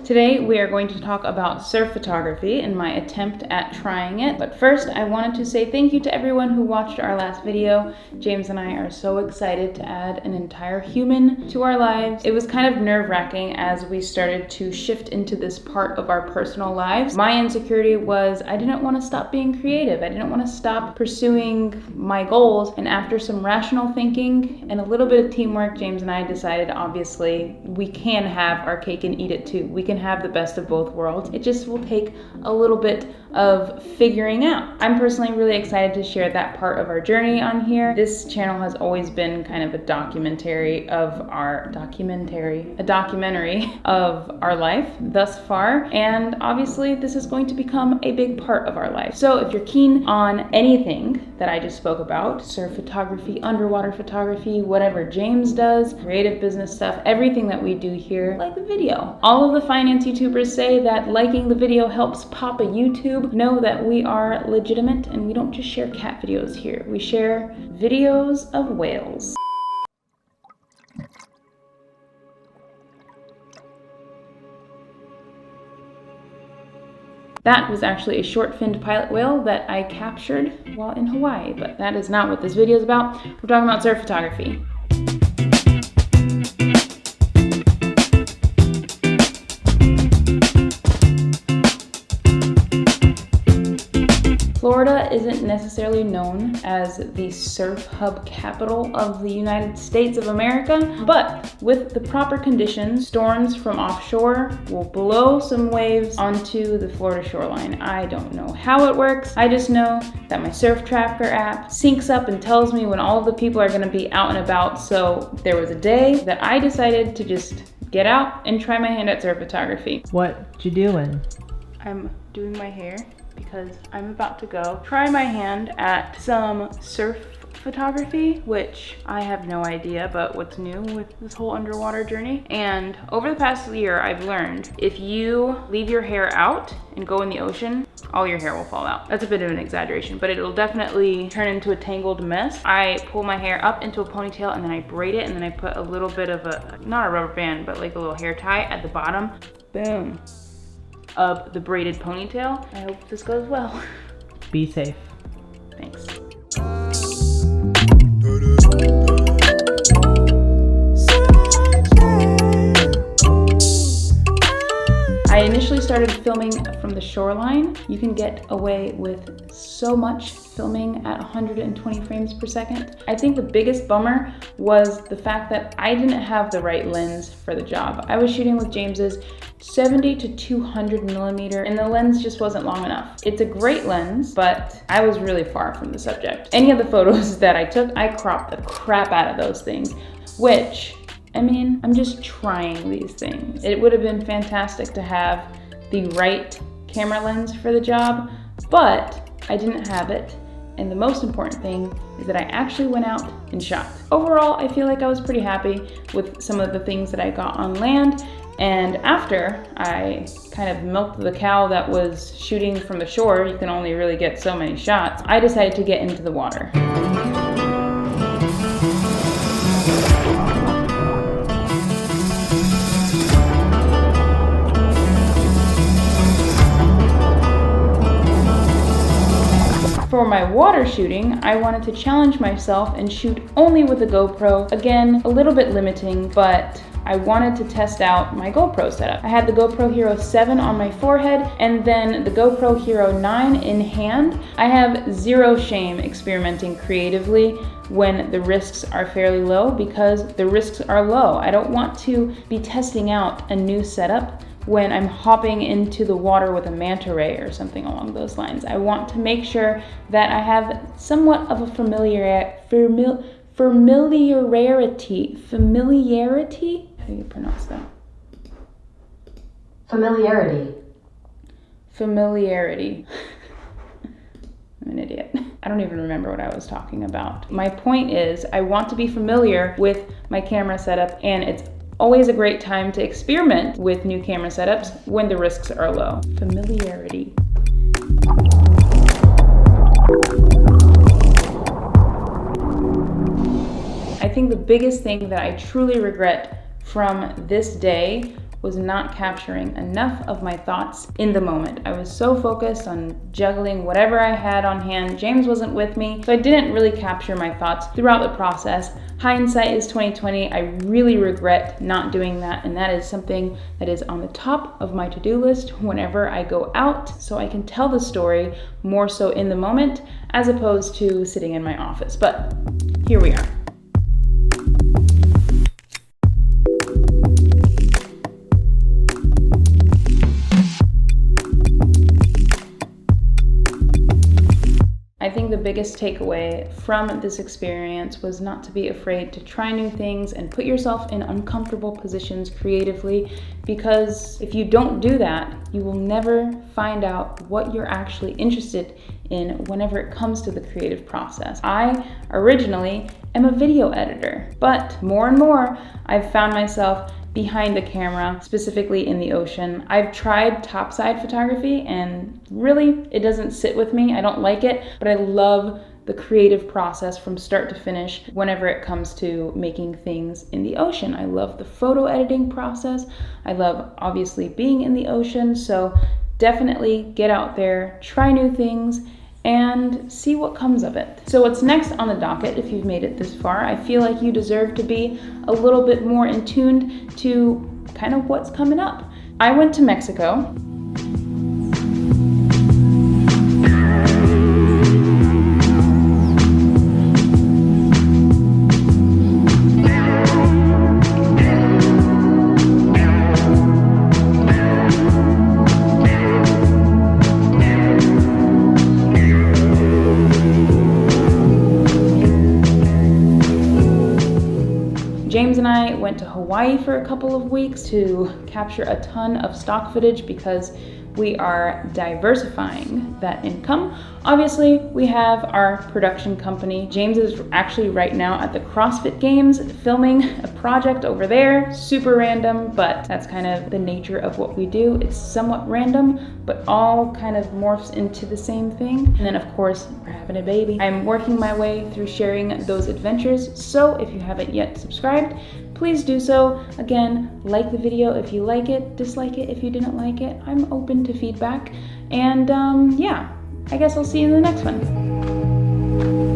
Today we are going to talk about surf photography and my attempt at trying it. But first I wanted to say thank you to everyone who watched our last video. James and I are so excited to add an entire human to our lives. It was kind of nerve-wracking as we started to shift into this part of our personal lives. My insecurity was I didn't want to stop being creative. I didn't want to stop pursuing my goals. And after some rational thinking and a little bit of teamwork, James and I decided obviously we can have our cake and eat it too. We can have the best of both worlds. It just will take a little bit of figuring out. I'm personally really excited to share that part of our journey on here. This channel has always been kind of a documentary of our life thus far, and obviously this is going to become a big part of our life. So if you're keen on anything that I just spoke about, surf photography, underwater photography, whatever James does, creative business stuff, everything that we do here, like the video. All of the finance YouTubers say that liking the video helps pop a YouTube. Know that we are legitimate and we don't just share cat videos here. We share videos of whales. That was actually a short-finned pilot whale that I captured while in Hawaii, but that is not what this video is about. We're talking about surf photography. Florida isn't necessarily known as the surf hub capital of the United States of America, but with the proper conditions, storms from offshore will blow some waves onto the Florida shoreline. I don't know how it works. I just know that my surf tracker app syncs up and tells me when all of the people are gonna be out and about. So there was a day that I decided to just get out and try my hand at surf photography. What you doing? I'm doing my hair because I'm about to go try my hand at some surf photography, which I have no idea but what's new with this whole underwater journey. And over the past year, I've learned if you leave your hair out and go in the ocean, all your hair will fall out. That's a bit of an exaggeration, but it'll definitely turn into a tangled mess. I pull my hair up into a ponytail and then I braid it, and then I put a little bit of not a rubber band, but like a little hair tie at the bottom. Boom. Of the braided ponytail. I hope this goes well. Be safe. Thanks. I initially started filming from the shoreline. You can get away with so much filming at 120 frames per second. I think the biggest bummer was the fact that I didn't have the right lens for the job. I was shooting with James's 70 to 200 millimeter and the lens just wasn't long enough. It's a great lens, but I was really far from the subject. Any of the photos that I took, I cropped the crap out of those things, which, I mean, I'm just trying these things. It would have been fantastic to have the right camera lens for the job, but I didn't have it. And the most important thing is that I actually went out and shot. Overall, I feel like I was pretty happy with some of the things that I got on land. And after I kind of milked the cow that was shooting from the shore, you can only really get so many shots, I decided to get into the water. For my water shooting, I wanted to challenge myself and shoot only with a GoPro. Again, a little bit limiting, but I wanted to test out my GoPro setup. I had the GoPro Hero 7 on my forehead and then the GoPro Hero 9 in hand. I have zero shame experimenting creatively when the risks are fairly low because the risks are low. I don't want to be testing out a new setup when I'm hopping into the water with a manta ray or something along those lines. I want to make sure that I have somewhat of a familiarity? How do you pronounce that? Familiarity. I'm an idiot. I don't even remember what I was talking about. My point is, I want to be familiar with my camera setup, and it's always a great time to experiment with new camera setups when the risks are low. Familiarity. I think the biggest thing that I truly regret from this day was not capturing enough of my thoughts in the moment. I was so focused on juggling whatever I had on hand. James wasn't with me, so I didn't really capture my thoughts throughout the process. Hindsight is 2020. I really regret not doing that, and that is something that is on the top of my to-do list whenever I go out, so I can tell the story more so in the moment as opposed to sitting in my office. But here we are. I think the biggest takeaway from this experience was not to be afraid to try new things and put yourself in uncomfortable positions creatively, because if you don't do that, you will never find out what you're actually interested in whenever it comes to the creative process. I originally am a video editor, but more and more I've found myself behind the camera, specifically in the ocean. I've tried topside photography and really it doesn't sit with me. I don't like it, but I love the creative process from start to finish whenever it comes to making things in the ocean. I love the photo editing process. I love obviously being in the ocean, so definitely get out there, try new things, and see what comes of it. So what's next on the docket, if you've made it this far, I feel like you deserve to be a little bit more in tune to kind of what's coming up. I went to Mexico. James and I went to Hawaii for a couple of weeks to capture a ton of stock footage because we are diversifying that income. Obviously, we have our production company. James is actually right now at the CrossFit Games filming a project over there. Super random, but that's kind of the nature of what we do. It's somewhat random, but all kind of morphs into the same thing. And then of course, we're having a baby. I'm working my way through sharing those adventures. So if you haven't yet subscribed, please do so. Again, like the video if you like it, dislike it if you didn't like it. I'm open to feedback. And yeah, I guess I'll see you in the next one.